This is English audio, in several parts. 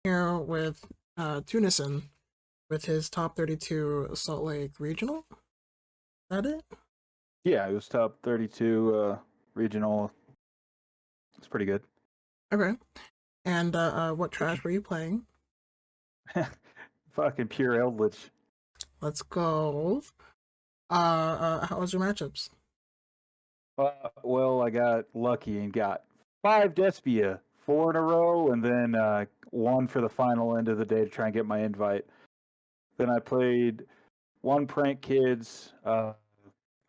here with Tunison with his top 32 Salt Lake Regional. Is that it? Yeah, it was top 32 regional. It's pretty good. Okay. And what trash were you playing? Fucking pure Eldlich. Let's go. How was your matchups? Well, I got lucky and got 5 Despia, 4 in a row, and then one for the final end of the day to try and get my invite. Then I played one Prank Kids. I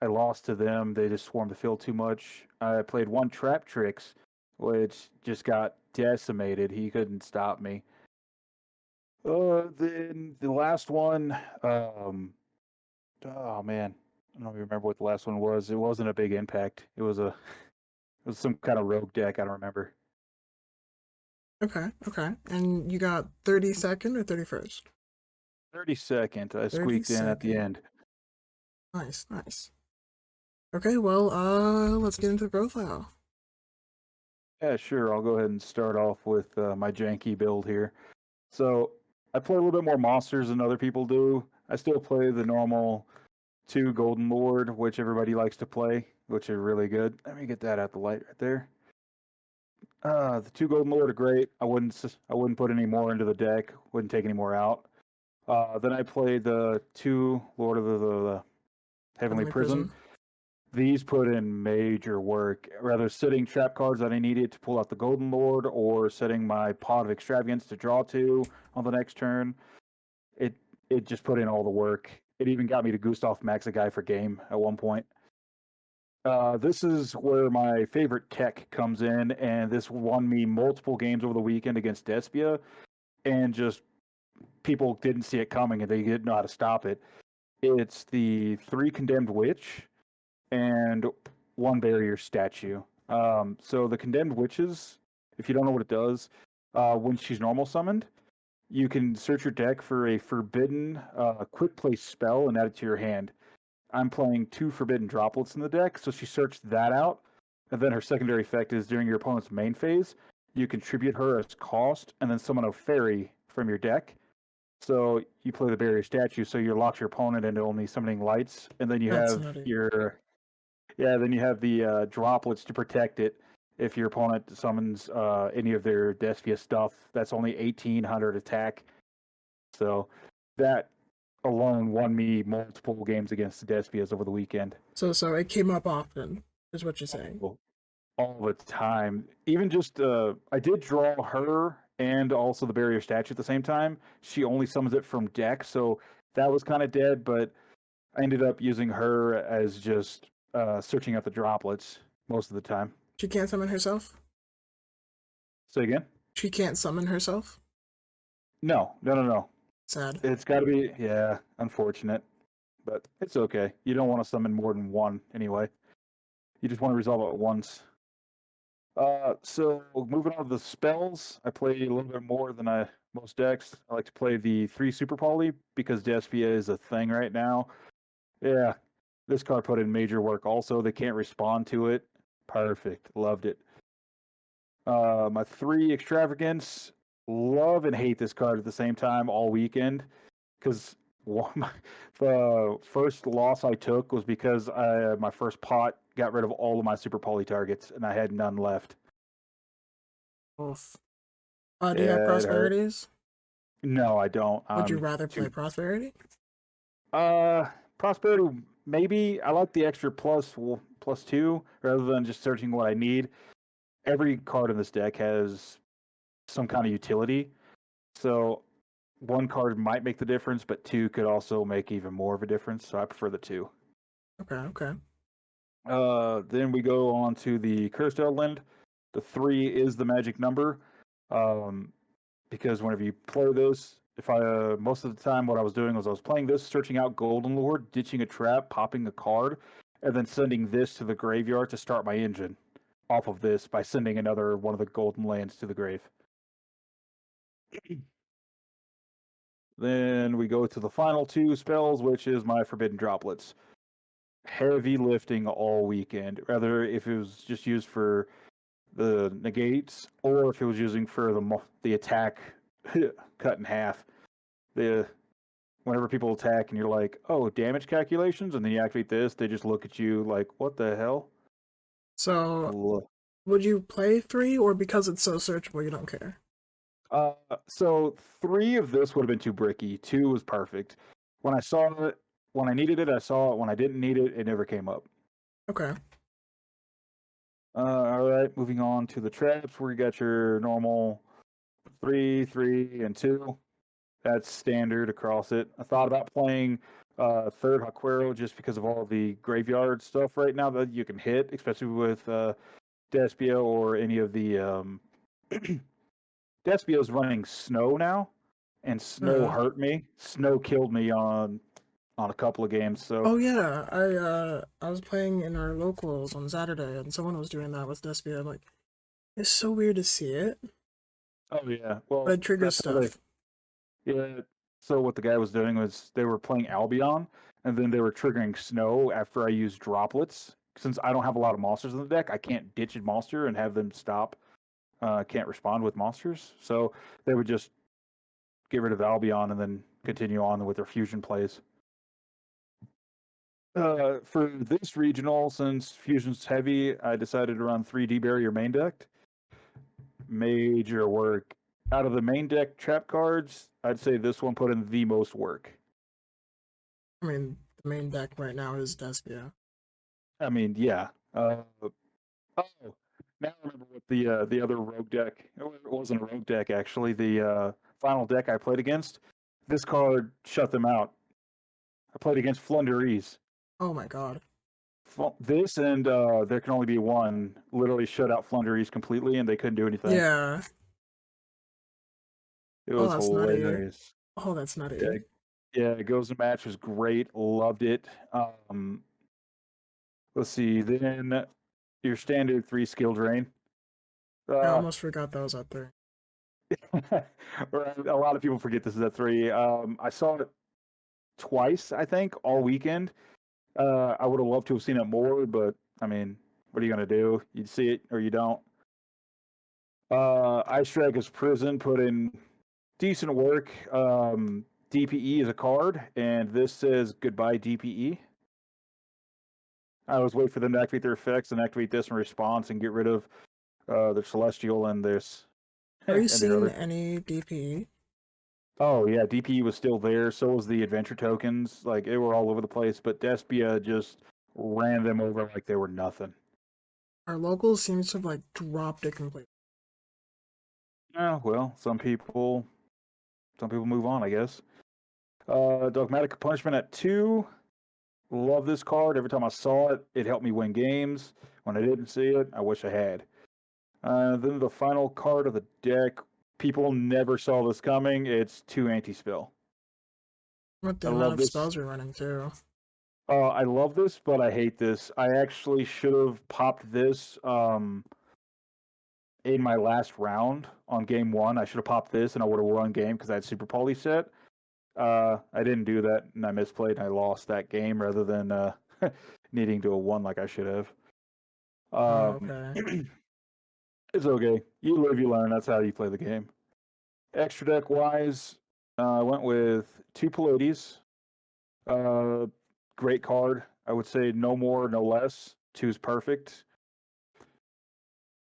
lost to them. They just swarmed the field too much. I played one Trap Tricks, which just got decimated. He couldn't stop me. Then the last one, oh man, I don't even remember what the last one was. It wasn't a big impact. It was some kind of rogue deck. I don't remember. Okay, okay. And you got 32nd or 31st? 32nd. I squeaked in at the 32nd. end. Nice, nice. Okay, well, let's get into the profile. Yeah, sure. I'll go ahead and start off with my janky build here. So I play a little bit more monsters than other people do. I still play the normal 2 Golden Lord, which everybody likes to play, which are really good. Let me get that out the light right there. The 2 Golden Lord are great. I wouldn't put any more into the deck. Wouldn't take any more out. Then I played the 2 Lord of the Heavenly Heavenly Prison. Prison. These put in major work, rather sitting trap cards that I needed to pull out the Golden Lord or setting my Pot of Extravagance to draw 2 on the next turn. It it just put in all the work. It even got me to Gustav Max a guy for game at one point. This is where my favorite Keck comes in, and this won me multiple games over the weekend against Despia, and just people didn't see it coming and they didn't know how to stop it. It's the 3 Condemned Witch and 1 Barrier Statue. So the Condemned Witches, if you don't know what it does, when she's normal summoned, you can search your deck for a forbidden quick play spell and add it to your hand. I'm playing 2 Forbidden Droplets in the deck, so she searched that out. And then her secondary effect is during your opponent's main phase, you contribute her as cost and then summon a fairy from your deck. So you play the barrier statue, so you lock your opponent into only summoning lights, and then you That's have nutty. the droplets to protect it. If your opponent summons any of their Despia stuff, that's only 1800 attack. So that alone won me multiple games against the Despias over the weekend. So it came up often, is what you're saying. Oh, all the time. Even just I did draw her and also the barrier statue at the same time. She only summons it from deck, so that was kind of dead, but I ended up using her as just searching out the droplets most of the time. She can't summon herself? Say again? She can't summon herself? No, no, no, no. Sad. It's got to be, yeah, unfortunate, but it's okay. You don't want to summon more than one anyway. You just want to resolve it once. So moving on to the spells, I play a little bit more than most decks. I like to play the 3 Super Poly because Despia is a thing right now. Yeah, this card put in major work. Also, they can't respond to it. Perfect, loved it. My 3 Extravagance, love and hate this card at the same time all weekend because the first loss I took was because my first pot got rid of all of my Super Poly targets and I had none left. Oof. Do you have Yeah, it hurt. prosperities? No, I don't. Would you rather play Too. prosperity? Uh, Prosperity, maybe. I like the extra +2 rather than just searching what I need. Every card in this deck has some kind of utility. So 1 card might make the difference, but 2 could also make even more of a difference. So I prefer the 2. Okay, okay. Then we go on to the Cursed Eldland. The 3 is the magic number. Um, because whenever you play this, if I most of the time what I was doing was I was playing this, searching out Golden Lord, ditching a trap, popping a card, and then sending this to the graveyard to start my engine off of this by sending another one of the golden lands to the grave. Then we go to the final 2 spells, which is my Forbidden Droplets. Heavy lifting all weekend. Rather, if it was just used for the negates, or if it was using for the attack cut in half. The Whenever people attack and you're like, oh, damage calculations, and then you activate this, they just look at you like, what the hell? So, Look. would you play 3, or because it's so searchable, you don't care? Uh, so 3 of this would have been too bricky. 2 was perfect. When I saw it, when I needed it, I saw it. When I didn't need it, it never came up. Okay. All right, moving on to the traps, where you got your normal 3, 3, and 2. That's standard across it. I thought about playing third Haquero just because of all the graveyard stuff right now that you can hit, especially with Despia or any of the Despia's running snow now, and snow Uh, hurt me. Snow killed me on a couple of games. So, oh yeah, I was playing in our locals on Saturday, and someone was doing that with Despia. I'm like, it's so weird to see it, oh yeah, but well it triggers that's how they. stuff. Yeah. So what the guy was doing was they were playing Albion, and then they were triggering snow after I used droplets. Since I don't have a lot of monsters in the deck, I can't ditch a monster and have them stop. Can't respond with monsters, so they would just get rid of Albion and then continue on with their fusion plays. For this regional, since fusion's heavy, I decided to run 3D barrier main deck. Major work. Out of the main deck trap cards, I'd say this one put in the most work. I mean, the main deck right now is Despia. I mean, yeah. Oh, now I remember what the other rogue deck. It wasn't a rogue deck actually. The final deck I played against. This card shut them out. I played against Flunderees. Oh my god. This and there can only be one literally shut out Flunderees completely, and they couldn't do anything. Yeah. It Oh, was that's nutty. hilarious. Oh, that's Yeah, nutty. yeah. Goes to match was great. Loved it. Let's see. Then your standard 3 skill drain. I Uh, almost forgot that was out there. a lot of people forget this is at 3. I saw it twice, I think, all weekend. I would have loved to have seen it more, but I mean, what are you gonna do? You see it or you don't. Ice Dragon's Prison put in decent work. DPE is a card, and this says goodbye DPE. I was waiting for them to activate their effects and activate this in response and get rid of their Celestial and this Are you and their seeing other. any DP? Oh yeah, DPE was still there. So was the adventure tokens. Like they were all over the place, but Despia just ran them over like they were nothing. Our locals seems to have like dropped it completely. Oh well, some people move on, I guess. Dogmatic Punishment at 2. Love this card. Every time I saw it, it helped me win games. When I didn't see it, I wish I had. Then the final card of the deck. People never saw this coming. It's 2 anti-spell. With I the amount love of this. spells you're running too. I love this, but I hate this. I actually should have popped this in my last round on game 1. I should have popped this, and I would have won game because I had Super Poly set. I didn't do that, and I misplayed, and I lost that game rather than needing to have won like I should have. Oh, Um, okay. it's okay. You live, you learn. That's how you play the game. Extra deck wise, I went with 2 Pallades. Uh, Great card. I would say no more, no less. 2 is perfect.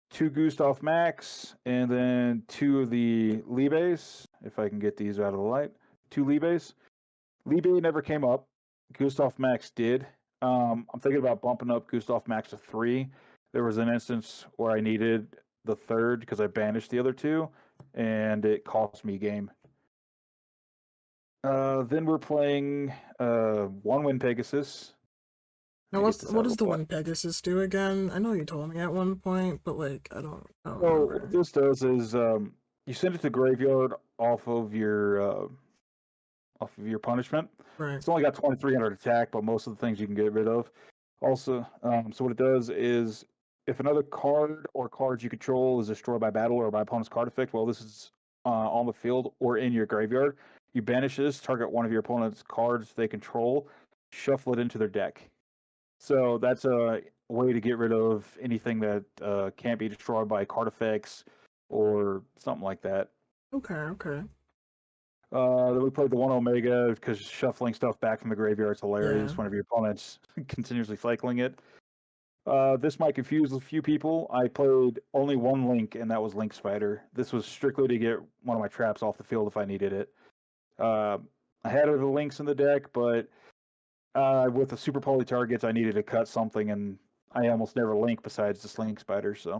2 Gustav Max, and then 2 of the Libes, if I can get these out of the light. 2 Libes. Libe never came up. Gustav Max did. I'm thinking about bumping up Gustav Max to 3. There was an instance where I needed the third because I banished the other 2, and it cost me a game. Then we're playing One Win Pegasus. Now, Let me get this out what of does the the way. one Pegasus do again? I know you told me at one point, but like I don't So what remember. this does is you send it to graveyard off of your punishment. Right. It's only got 2300 attack, but most of the things you can get rid of. Also, so what it does is if another card or cards you control is destroyed by battle or by opponent's card effect, well, this is on the field or in your graveyard, you banish this, target one of your opponent's cards they control, shuffle it into their deck. So that's a way to get rid of anything that can't be destroyed by card effects or something like that. Okay, okay. Then we played the one Omega because shuffling stuff back from the graveyard is Yeah. hilarious whenever your opponent's continuously cycling it. This might confuse a few people. I played only one Link, and that was Link Spider. This was strictly to get one of my traps off the field if I needed it. Uh, I had other Links in the deck, but with the Super Poly targets, I needed to cut something, and I almost never Link besides this Link Spider. So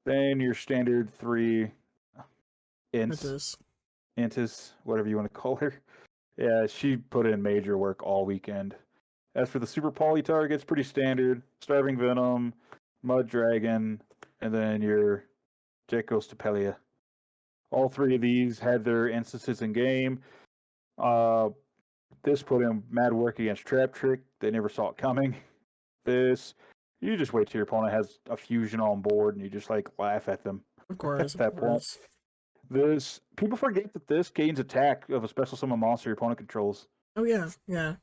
then your standard three It ints, is. Intis, whatever you want to call her. Yeah, she put in major work all weekend. As for the Super Poly targets, pretty standard. Starving Venom, Mud Dragon, and then your Jet Ghost Tapelia. All three of these had their instances in game. Uh, this put in mad work against Trap Trick. They never saw it coming. This, you just wait till your opponent has a fusion on board and you just like laugh at them Of at course, of that point. course. This, people forget that this gains attack of a special summon monster your opponent controls Oh yeah, yeah.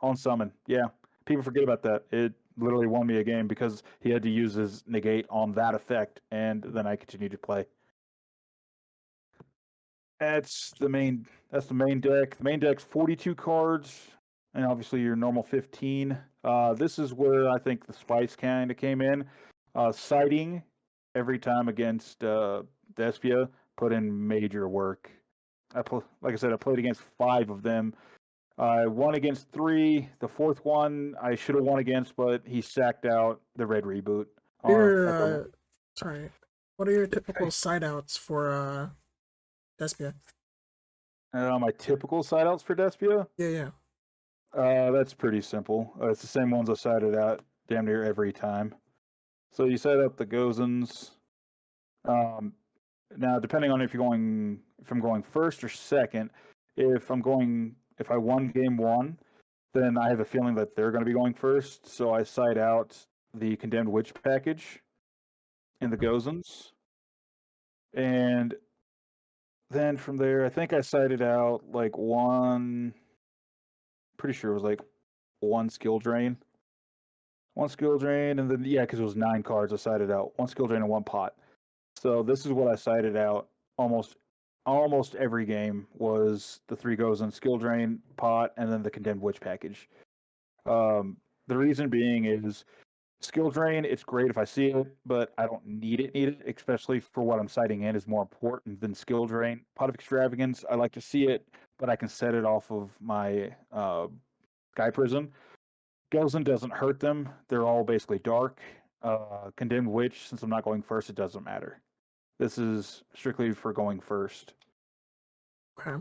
on summon. Yeah, people forget about that. It literally won me a game because he had to use his negate on that effect, and then I continued to play. That's the main. That's the main deck. The main deck's 42 cards, and obviously your normal 15. This is where I think the spice kind of came in. Sighting every time against Despia put in major work. Like I said, I played against 5 of them. I won against 3. The fourth one I should have won against, but he sacked out the red reboot. Your At the sorry. What are your typical side outs for Despia? my typical side outs for Despia. Yeah, yeah. That's pretty simple. It's the same ones I sided out damn near every time. So you set up the Gozens. Um, Now, depending on if I'm going first or second, if I won game one, then I have a feeling that they're going to be going first. So I side out the Condemned Witch package and the Gozens, and then from there, I think I sided out like one. Pretty sure it was like one skill drain. One skill drain, and then yeah, because it was 9 cards, I sided out one skill drain and one pot. So this is what I sided out almost every game was the 3 goes in skill drain, pot, and then the condemned witch package. The reason being is skill drain. It's great if I see it, but I don't need it. Especially for what I'm siding in is more important than skill drain. Pot of extravagance. I like to see it, but I can set it off of my Sky Prism. Gozen doesn't hurt them. They're all basically dark. Condemned Witch, since I'm not going first, it doesn't matter. This is strictly for going first. Okay.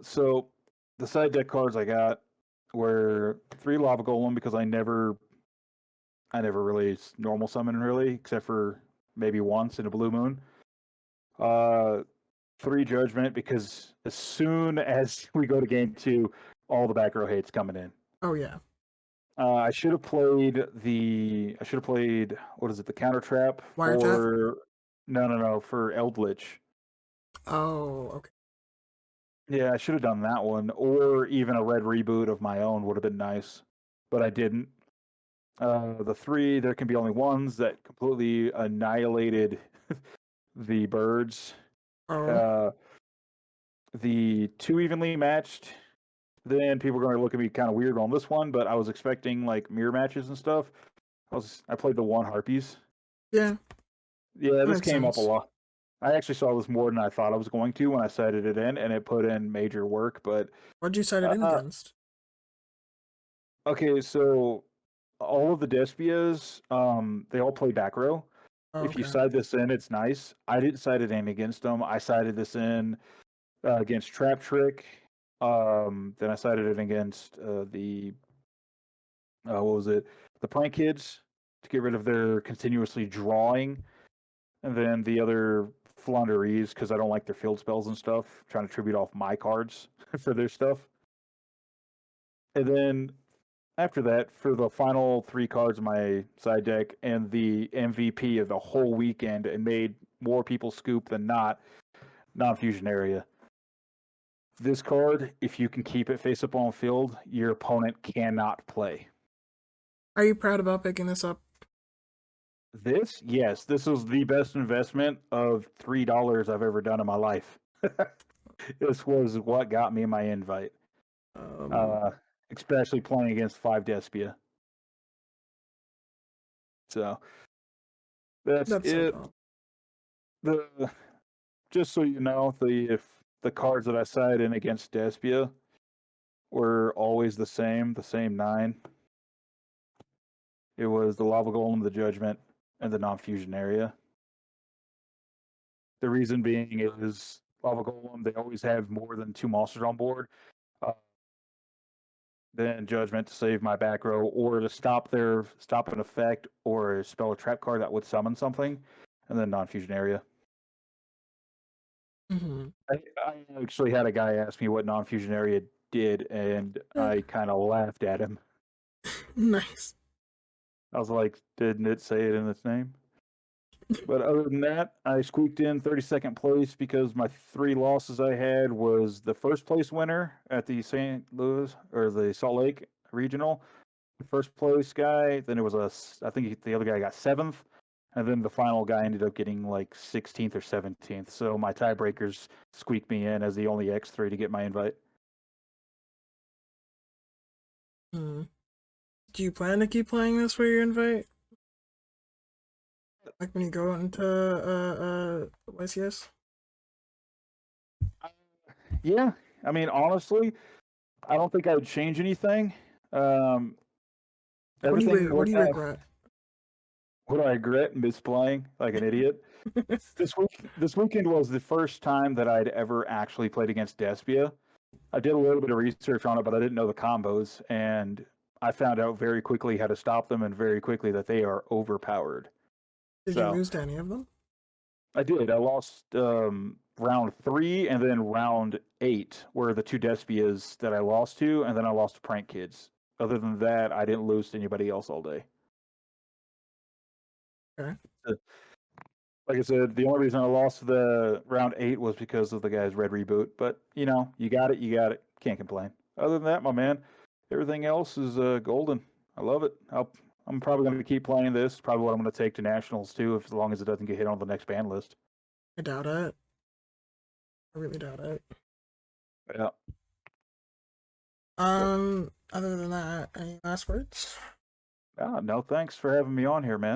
So the side deck cards I got were 3 Lava Golem because I never really normal summon really, except for maybe once in a blue moon. 3 Judgment because as soon as we go to game 2, all the back row hate's coming in. Oh yeah. I should have played what is it, the counter trap Wiretap? for no, for Eldlich. Oh, okay. Yeah, I should have done that one, or even a red reboot of my own would have been nice, but I didn't. The 3, there can be only ones that completely annihilated the birds. Oh. Uh, the 2 evenly matched, then people are going to look at me kind of weird on this one, but I was expecting like mirror matches and stuff. I played the 1 harpies. Yeah, Yeah, that this makes came up a sense. lot. I actually saw this more than I thought I was going to when I cited it in, and it put in major work. But What'd you cite it in uh, against? okay, so all of the Despias, they all play back row. Oh, If you okay. side this in, it's nice. I didn't side it in against them. I sided this in against Trap Trick. Then I sided it against the what was it? The Prank Kids to get rid of their continuously drawing, and then the other Flunderies because I don't like their field spells and stuff. Trying to tribute off my cards for their stuff, and then after that, for the final 3 cards of my side deck and the MVP of the whole weekend, and made more people scoop than not, non-fusion area. This card, if you can keep it face up on field, your opponent cannot play. Are you proud about picking this up? Yes, this was the best investment of $3 I've ever done in my life. This was what got me my invite, Um, uh, especially playing against 5 Despia. So that's that's so it. dumb. The Just so you know, the cards that I side in against Despia were always the same 9. It was the Lava Golem, the Judgment, and the non-fusion area. The reason being is Lava Golem, they always have more than 2 monsters on board. Uh, then Judgment to save my back row, or to stop an effect, or spell a trap card that would summon something, and then non-fusion area. Mm-hmm. I actually had a guy ask me what non-fusion area did, and I kind of laughed at him. Nice. I was like, "Didn't it say it in its name?" But other than that, I squeaked in 32nd place because my 3 losses I had was the first place winner at the St. Louis or the Salt Lake regional, the first place guy. Then it was I think the other guy got 7th, and then the final guy ended up getting like 16th or 17th. So my tiebreakers squeaked me in as the only X3 to get my invite. Hmm. Do you plan to keep playing this for your invite? Like when you go into YCS? Yeah, I mean, honestly, I don't think I would change anything. Um, everything What do worked you out. regret? What I regret misplaying like an idiot. This weekend was the first time that I'd ever actually played against Despia. I did a little bit of research on it, but I didn't know the combos, and I found out very quickly how to stop them, and very quickly that they are overpowered. Did you So lose to any of them? I did. I lost round 3 and then round 8 were the 2 Despias that I lost to, and then I lost to Prank Kids. Other than that, I didn't lose to anybody else all day. Okay. Uh, Like I said, the only reason I lost the round 8 was because of the guy's red reboot. But you know, you got it, you got it. Can't complain. Other than that, my man, everything else is golden. I love it. I'm probably going to keep playing this. Probably what I'm going to take to nationals too, if as long as it doesn't get hit on the next ban list. I doubt it. I really doubt it. Yeah. Other than that, any last words? No, thanks for having me on here, man.